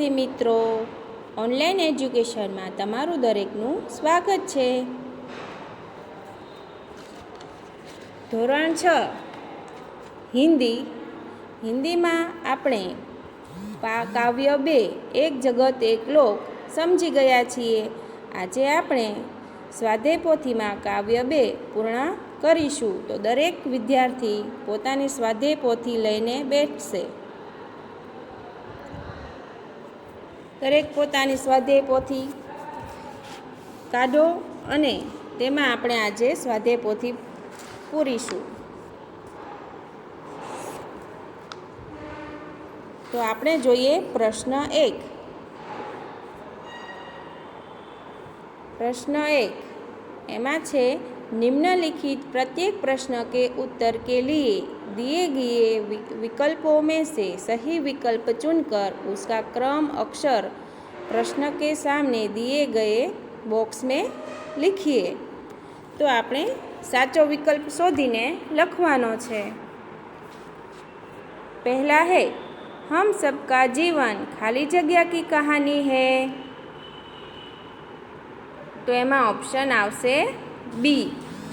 વિદ્યાર્થી મિત્રો, ઓનલાઈન એજ્યુકેશનમાં તમારું દરેકનું સ્વાગત છે. ધોરણ 6 હિન્દીમાં આપણે કાવ્ય 2 એક જગત એક લોક સમજી ગયા છીએ. આજે આપણે સ્વાધ્યાય પોથીમાં કાવ્ય 2 પૂર્ણ કરીશું. તો દરેક વિદ્યાર્થી પોતાની સ્વાધ્યાય પોથી લઈને બેઠશે. દરેક પોતાની સ્વાધ્યાય પોથી કાઢો અને તેમાં આપણે આજે સ્વાધ્યાય પોથી પૂરીશું. તો આપણે જોઈએ પ્રશ્ન 1. प्रश्न 1 एमा छे निम्नलिखित प्रत्येक प्रश्न के उत्तर के लिए दिए गए विकल्पों में से सही विकल्प चुनकर उसका क्रम अक्षर प्रश्न के सामने दिए गए बॉक्स में लिखिए. तो आपणे साचो विकल्प शोधीने लखवानो छे. पहला है हम सबका जीवन खाली जगह की कहानी है. तो एमा ऑप्शन आवशे बी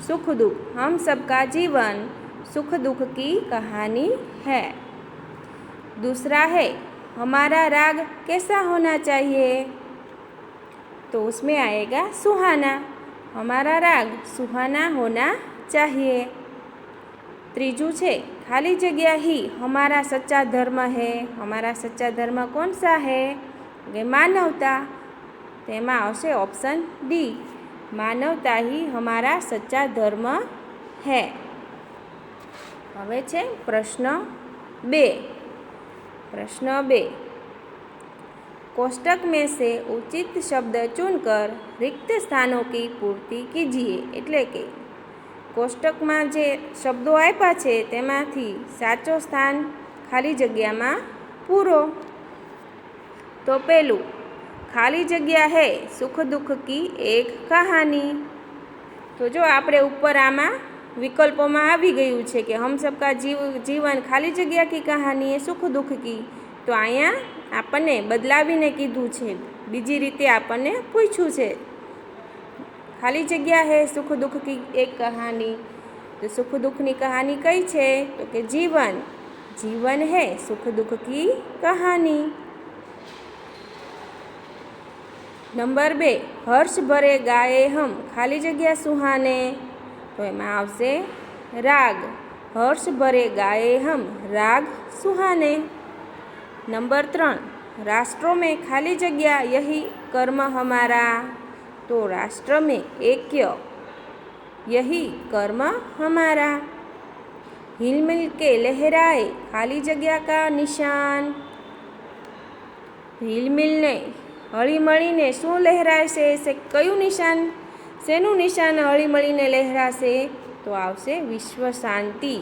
सुख दुख. हम सबका जीवन सुख दुख की कहानी है. दूसरा है हमारा राग कैसा होना चाहिए. तो उसमें आएगा सुहाना. हमारा राग सुहाना होना चाहिए. तीजू छे खाली जगह ही हमारा सच्चा धर्म है. हमारा सच्चा धर्म कौन सा है. मानवता. तेमा आवशे ऑप्शन डी मानवता ही हमारा सच्चा धर्म है. हवे छे प्रश्न 2. प्रश्न 2 कोष्टक में से उचित शब्द चुनकर रिक्त स्थानों की पूर्ति कीजिए. एटले के कोष्टक में जे शब्दों आप्या छे तेमांथी साचो स्थान खाली जग्या में पूरो. तो पहलू खाली जग्या है सुख दुख की एक कहानी. तो जो आपणे ऊपर आमा विकल्पों में आवी गयुं छे कि हम सबका जीवन खाली जग्या की कहानी है सुख दुख की. तो अहींया आपने बदलावीने कीधुं छे. बीजी रीते आपने पूछ्युं छे खाली जग्या है सुख दुख की एक कहानी. तो सुख दुख की कहानी कई छे. तो कि जीवन है सुख दुख की कहानी. नंबर 2 हर्ष भरे गाए हम खाली जग्या सुहाने. तो एमां आवशे राग. हर्ष भरे गाए हम राग सुहाने. नंबर 3 राष्ट्रों में खाली जग्या यही कर्म हमारा. तो राष्ट्र में ऐक्य यही कर्म हमारा. हिलमिल के लहराए खाली जग्या का निशान. हिलमिल ने हळीमळीने शुं लहराशे से कयुं निशान शेनुं निशान हळीमळीने लहराशे. तो आवशे विश्व शांति.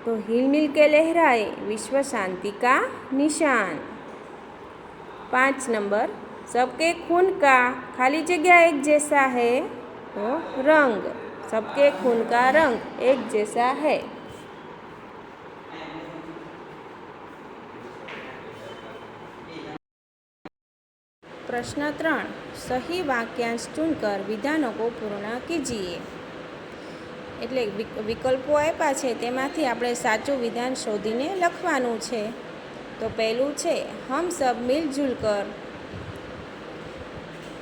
तो हिलमिल के लहराए विश्व शांति का निशान. 5 नंबर सबके खून का खाली जगह एक जैसा है. तो रंग. सबके खून का रंग एक जैसा है. प्रश्न 3 सही वाक्यांश चुनकर विधानों को पूर्ण कीजिए. एटले विकल्पों आप्या छे तेमांथी आपणे साचुं विधान शोधीने लखवानुं छे. तो पहेलुं छे हम सब मिलजुल कर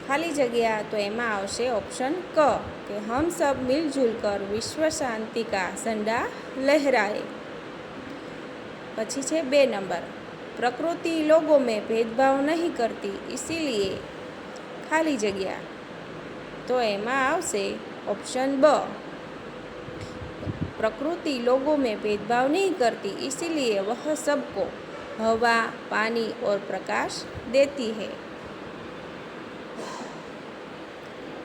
खाली जग्या. तो एमां आवशे ऑप्शन क कि हम सब मिलजुल कर विश्व शांति का झंडा लहराए. पछी छे 2 नंबर प्रकृति लोगों में भेदभाव नहीं करती इसीलिए खाली जगह. तो एमां आवशे ऑप्शन ब प्रकृति लोगों में भेदभाव नहीं करती इसीलिए वह सबको हवा पानी और प्रकाश देती है.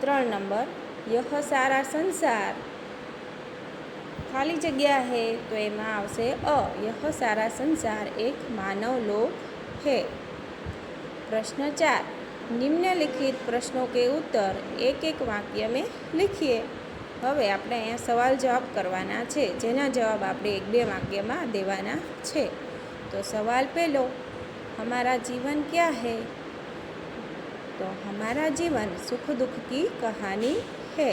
3 नंबर यह सारा संसार खाली जगह है. तो एमां आवशे अ यह सारा संसार एक मानव लोक है. प्रश्न 4 निम्नलिखित प्रश्नों के उत्तर एक एक वाक्य में लिखिए. हवे आपणे अहींया सवाल जवाब करवाना छे जेना जवाब आपणे 1-2 वाक्य में देवाना छे. तो सवाल पहलो हमारा जीवन क्या है? तो हमारा जीवन सुख दुख की कहानी है।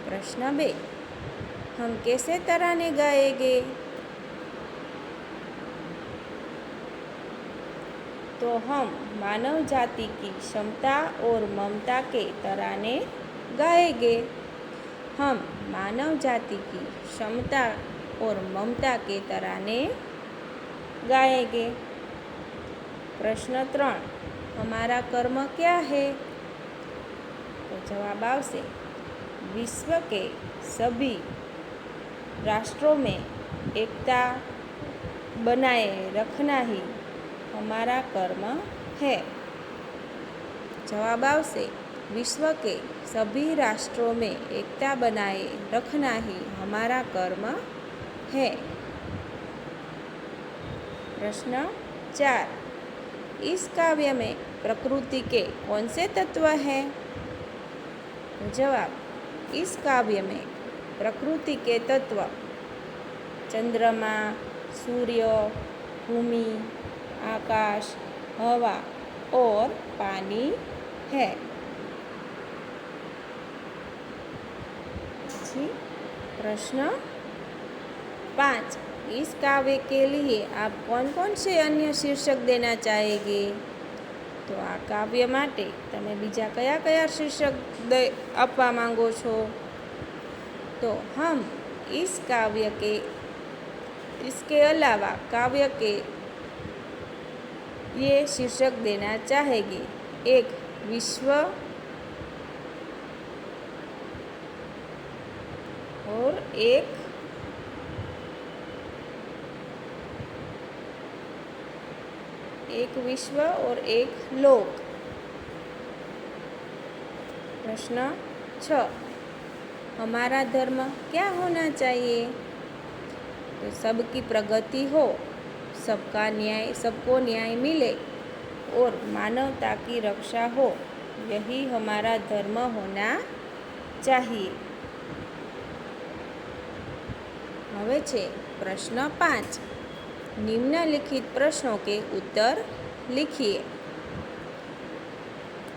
प्रश्न 2, हम कैसे तराने गाएंगे? तो हम मानव जाति की क्षमता और ममता के तराने गाएंगे। हम मानव जाति की क्षमता और ममता के तराने गाएंगे। प्रश्न 3, हमारा कर्म क्या है? तो जवाब आवशे विश्व के सभी राष्ट्रों में एकता बनाए रखना ही हमारा कर्म है। जवाब आवशे विश्व के सभी राष्ट्रों में एकता बनाए रखना ही हमारा कर्म है। प्रश्न 4, इस काव्य में प्रकृति के कौन से तत्व हैं? जवाब, इस काव्य में प्रकृति के तत्व चंद्रमा, सूर्य, भूमि, आकाश, हवा और पानी है। प्रश्न 5, इस काव्य के लिए आप कौन कौन से अन्य शीर्षक देना चाहेंगे? तो आ काव्य माटे तमे बीजा कया कया शीर्षक आपवा मांगो छो? तो हम इस काव्य के इसके अलावा काव्य के ये शीर्षक देना चाहेंगे। एक, विश्व और एक विश्व और एक लोक। प्रश्न 6, हमारा धर्म क्या होना चाहिए? तो सबकी प्रगति हो, सबको न्याय मिले और मानवता की रक्षा हो, यही हमारा धर्म होना चाहिए। હવે છે પ્રશ્ન 5, નિમ્નલિખિત પ્રશ્નો કે ઉત્તર લીખીએ।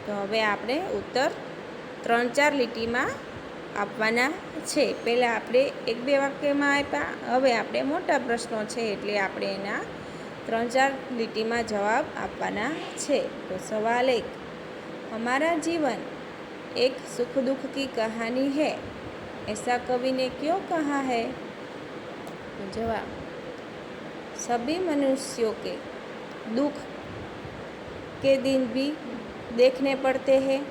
તો હવે આપણે ઉત્તર 3-4 લીટીમાં આપવાના છે। પહેલાં આપણે 1-2 વાક્યમાં આપ્યા, હવે આપણે મોટા પ્રશ્નો છે એટલે આપણે એના 3-4 લીટીમાં જવાબ આપવાના છે। તો સવાલ 1, हमारा जीवन एक सुख दुख की कहानी है, ऐसा कवि ने क्यों कहा है? तो जवाब, सभी मनुष्यों के दुख के दिन भी देखने पड़ते हैं।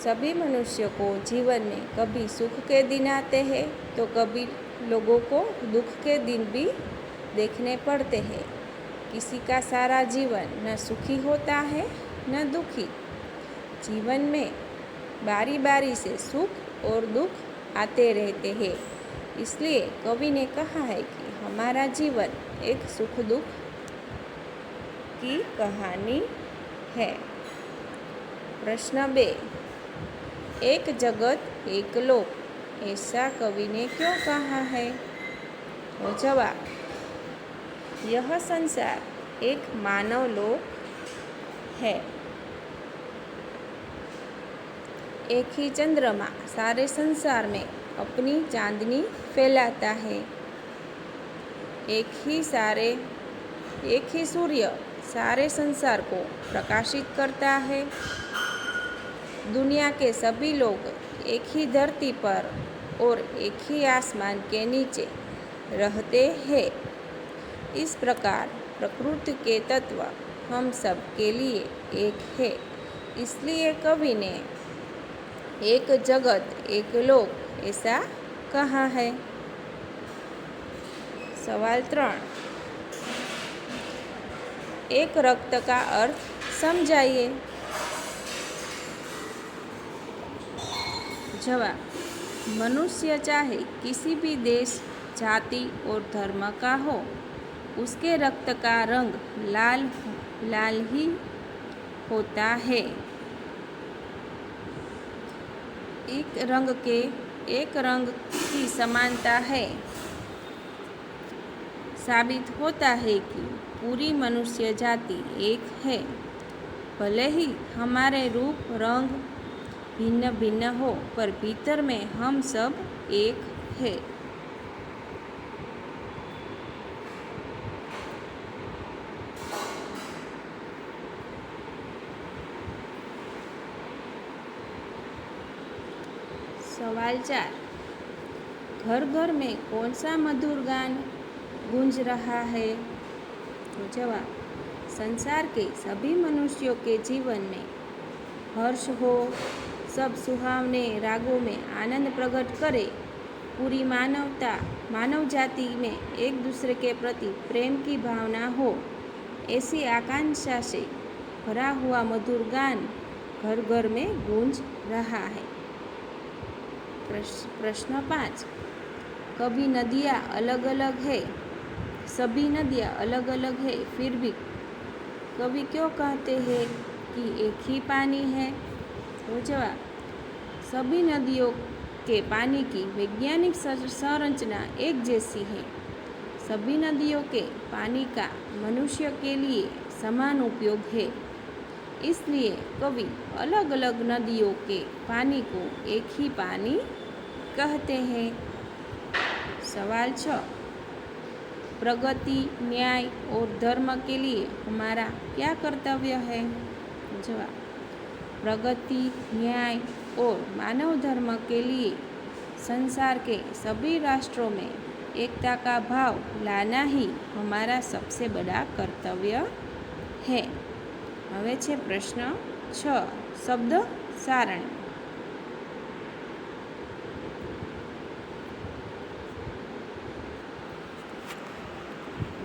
सभी मनुष्यों को जीवन में कभी सुख के दिन आते हैं तो कभी लोगों को दुख के दिन भी देखने पड़ते हैं। किसी का सारा जीवन न सुखी होता है न दुखी। जीवन में बारी बारी से सुख और दुख आते रहते हैं। इसलिए कवि ने कहा है कि हमारा जीवन एक सुख दुख की कहानी है। प्रश्न 2, एक जगत एक लोक, ऐसा कवि ने क्यों कहा है? तो जवाब, यह संसार एक मानव लोक है। एक ही चंद्रमा सारे संसार में अपनी चांदनी फैलाता है। एक ही सूर्य सारे संसार को प्रकाशित करता है। दुनिया के सभी लोग एक ही धरती पर और एक ही आसमान के नीचे रहते हैं। इस प्रकार प्रकृति के तत्व हम सब के लिए एक है। इसलिए कवि ने एक जगत एक लोक ऐसा कहा है। सवाल 3, एक रक्त का अर्थ समझाइए। जवाब, मनुष्य चाहे किसी भी देश, जाति और धर्म का हो, उसके रक्त का रंग लाल ही होता है। एक रंग की समानता है। साबित होता है कि पूरी मनुष्य जाति एक है। भले ही हमारे रूप रंग भिन्न भिन्न हो, पर भीतर में हम सब एक है। सवाल 4, घर घर में कौन सा मधुर गान गूंज रहा है? तो जवाब, संसार के सभी मनुष्यों के जीवन में हर्ष हो, सब सुहावने रागों में आनंद प्रकट करे, पूरी मानव जाति में एक दूसरे के प्रति प्रेम की भावना हो, ऐसी आकांक्षा से भरा हुआ मधुर गान घर घर में गूंज रहा है। प्रश्न 5, कभी नदियाँ अलग अलग है, सभी नदियाँ अलग अलग है, फिर भी कभी क्यों कहते हैं कि एक ही पानी है? तो जवाब, सभी नदियों के पानी की वैज्ञानिक संरचना एक जैसी है। सभी नदियों के पानी का मनुष्य के लिए समान उपयोग है, इसलिए कभी अलग अलग नदियों के पानी को एक ही पानी कहते हैं। सवाल 6, प्रगति, न्याय और धर्म के लिए हमारा क्या कर्तव्य है? जवाब, प्रगति, न्याय और मानव धर्म के लिए संसार के सभी राष्ट्रों में एकता का भाव लाना ही हमारा सबसे बड़ा कर्तव्य है। હવે છે પ્રશ્ન 6, શબ્દ સારણ।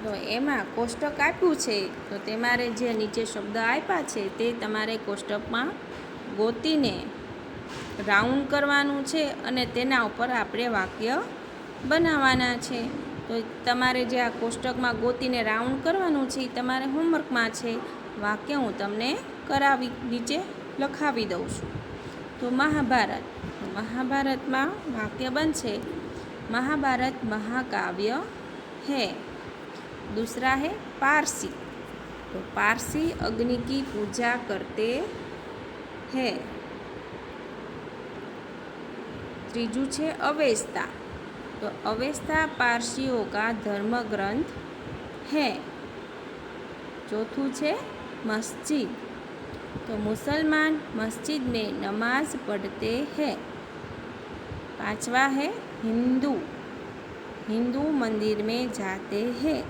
તો એમાં કોષ્ટક આપ્યું છે, તો તમારે જે નીચે શબ્દ આપ્યા છે તે તમારે કોષ્ટકમાં ગોતીને રાઉન્ડ કરવાનું છે અને તેના ઉપર આપણે વાક્ય બનાવવાના છે। તો તમારે જે આ કોષ્ટકમાં ગોતીને રાઉન્ડ કરવાનું છે એ તમારે હોમવર્કમાં છે। વાક્ય હું તમને કરાવી નીચે લખાવી દઉં છું। તો મહાભારતમાં વાક્ય બનશે, महाभारत महाकाव्य है। दूसरा है पारसी, तो पारसी अग्नि की पूजा करते हैं। तीजू है अवेस्ता, तो अवेस्ता पारसीओं का धर्म ग्रंथ है। चौथू है मस्जिद, तो मुसलमान मस्जिद में नमाज पढ़ते हैं। पांचवा है हिंदू, हिंदू मंदिर में जाते हैं।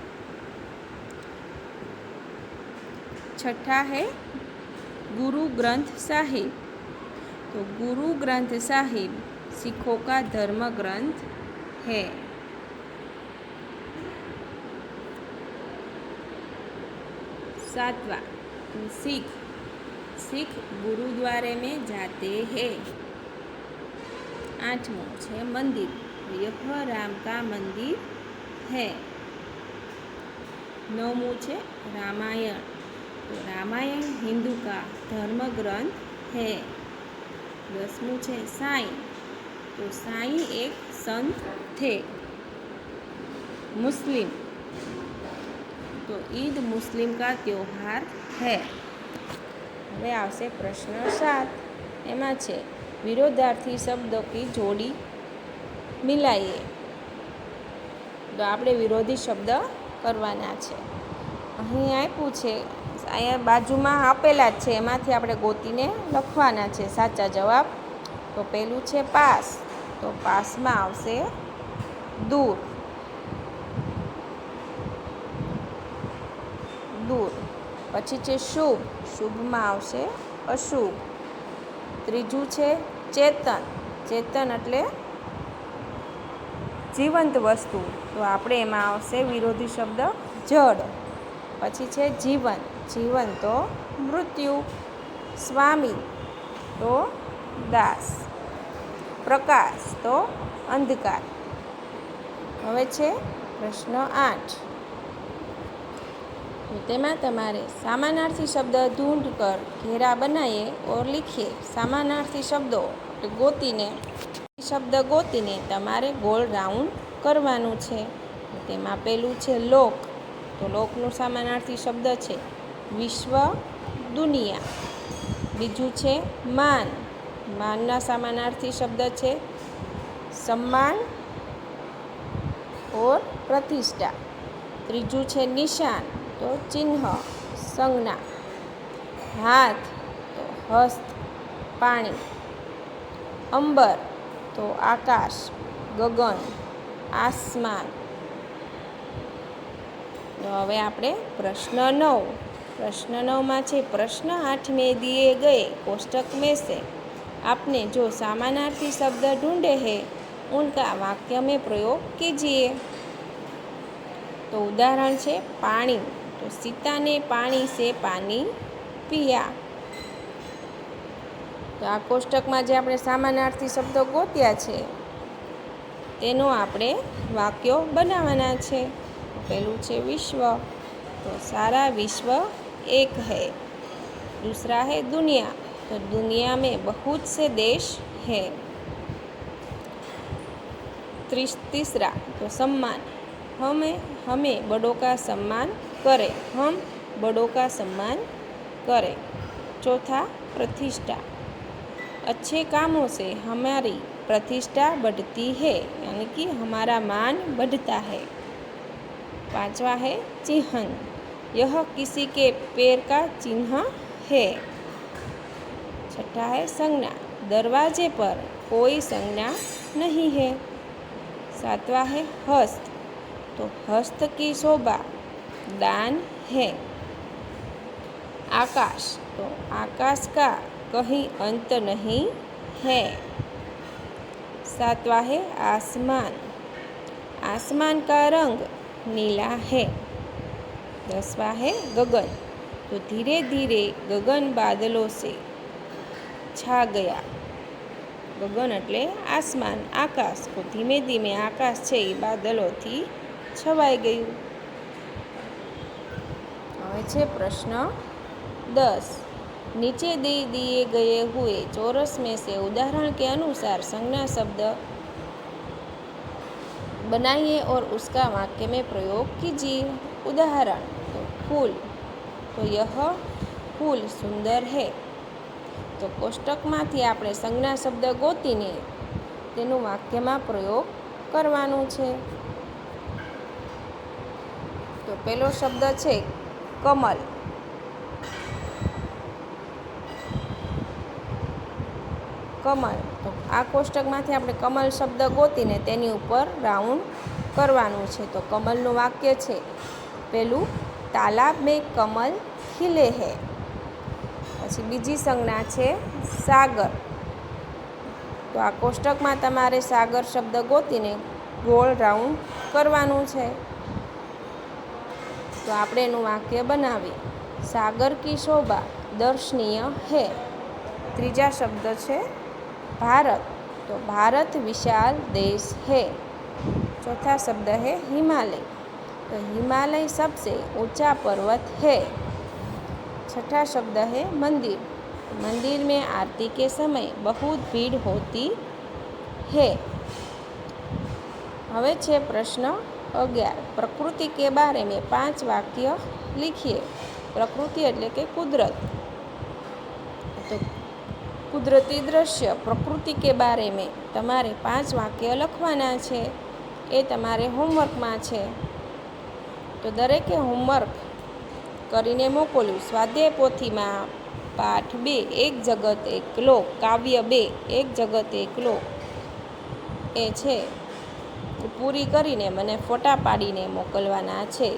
छठा है गुरु ग्रंथ साहिब, तो गुरु ग्रंथ साहिब सिखों का धर्म ग्रंथ है। सातवां सिख गुरुद्वारे में जाते हैं। आठवां है मंदिर, यह राम का मंदिर है। नौमूं है रामायण, तो रामायण हिंदू का धर्म ग्रंथ है। 10मुं है साईं, तो साईं एक संत थे। मुस्लिम, तो ईद मुस्लिम का त्यौहार है। હવે આવશે પ્રશ્ન 7, એમાં છે વિરોધાર્થી શબ્દો की જોડી મિલાઈએ। તો આપણે વિરોધી શબ્દ કરવાના છે। અહીં આપ્યું છે, અહીંયા બાજુમાં આપેલા જ છે, એમાંથી આપણે ગોતીને લખવાના છે સાચા જવાબ। તો પહેલું છે પાસ, તો પાસમાં આવશે દૂર, दूर। पछी छे शुभ, शुभमां आवशे अशुभ। त्रीजू छे चेतन, चेतन एटले जीवंत वस्तु, तो आपणे एमां आवशे विरोधी शब्द जड़। पछी छे जीवन, जीवन तो मृत्यु। स्वामी तो दास। प्रकाश तो अंधकार। हवे छे प्रश्न 8, तो तेमां तमारे समानार्थी शब्द ढूंढ कर घेरा बनाए और लिखिए। समानार्थी शब्दों गोतीने तमारे गोल राउंड करवानुं छे। તેમાં પહેલું છે લોક. તો લોકનો સમાનાર્થી શબ્દ છે વિશ્વ, દુનિયા. બીજું છે માન. માનના સમાનાર્થી શબ્દ છે સન્માન ઓર પ્રતિષ્ઠા. ત્રીજું છે નિશાન, તો ચિહ્ન, સંજ્ઞા. હાથ, તો હસ્ત, પાણી. અંબર, તો આકાશ, ગગન, આસમાન. તો હવે આપણે પ્રશ્ન 9. प्रश्न 9 में है प्रश्न 8 में दिए गए कोष्टक में से आपने जो समानार्थी शब्द ढूंढे हैं उनका वाक्य में प्रयोग कीजिए। तो उदाहरण है पानी। तो सीता ने पानी से पानी पिया। तो आ कोष्टक में जो आपणे समानार्थी शब्दों गोत्या छे तेनो आपणे वाक्यो बनावाना छे। पहलू है विश्व। तो सारा विश्व एक है। दूसरा है दुनिया। तो दुनिया में बहुत से देश हैं। तीसरा तो सम्मान, हमें बड़ों का सम्मान करें, हम बड़ों का सम्मान करें। चौथा प्रतिष्ठा, अच्छे कामों से हमारी प्रतिष्ठा बढ़ती है, यानी कि हमारा मान बढ़ता है। पांचवा है चिन्ह, यह किसी के पैर का चिन्ह है। छठा है संज्ञा, दरवाजे पर कोई संज्ञा नहीं है। सातवां है हस्त, तो हस्त की शोभा दान है। आकाश, तो आकाश का कहीं अंत नहीं है। सातवां है आसमान, आसमान का रंग नीला है। 10वां है गगन, तो धीरे धीरे गगन बादलों से छा गया। गगन एटले आसमान, आकाश। तो धीमे धीमे आकाश छे ए बादलोथी छवाई गयुं। हवे छे प्रश्न 10। नीचे दिए गए हुए चौरस में से उदाहरण के अनुसार संज्ञा शब्द बनाइए और उसका वाक्य में प्रयोग कीजिए। उदाहरण तो फूल, तो यह फूल सुंदर है। तो कोष्टक में आपणे संज्ञा शब्द गोतीने तेनुं वाक्य में प्रयोग करवानुं छे। तो पहलो शब्द है कमल। कमल, तो आ कोष्टक में आपणे कमल शब्द गोतीने तेनी उपर राउंड करवानुं छे। तो कमलनुं वाक्य छे पहलू तालाब में कमल खिले है। पछी बीजी संज्ञा छे सागर। तो आ कोष्टक में तमारे सागर शब्द गोतीने गोल राउंड करवानुं छे। तो आपणे एनुं वाक्य बनावीए, सागर की शोभा दर्शनीय है। तीजा शब्द है भारत। तो भारत विशाल देश है। चौथा शब्द है हिमालय। तो हिमालय सबसे ऊंचा पर्वत है। छठा शब्द है मंदिर। मंदिर में आरती के समय बहुत भीड़ होती है। हवे छे प्रश्न 11। प्रकृति के बारे में 5 वाक्य लिखिए। प्रकृति एटले के कुदरत। तो कुदरती दृश्य प्रकृति के बारे में तमारे 5 वाक्य लखवाना छे। ए तमारे होमवर्क में छे। तो दरेके होमवर्क करीने मोकल्युं। स्वाध्याय पोथी में पाठ 2 एक जगत एक लोक, काव्य 2 एक जगत एक लोक ए छे पूरी करीने मने फोटा पाडीने मोकलवाना छे।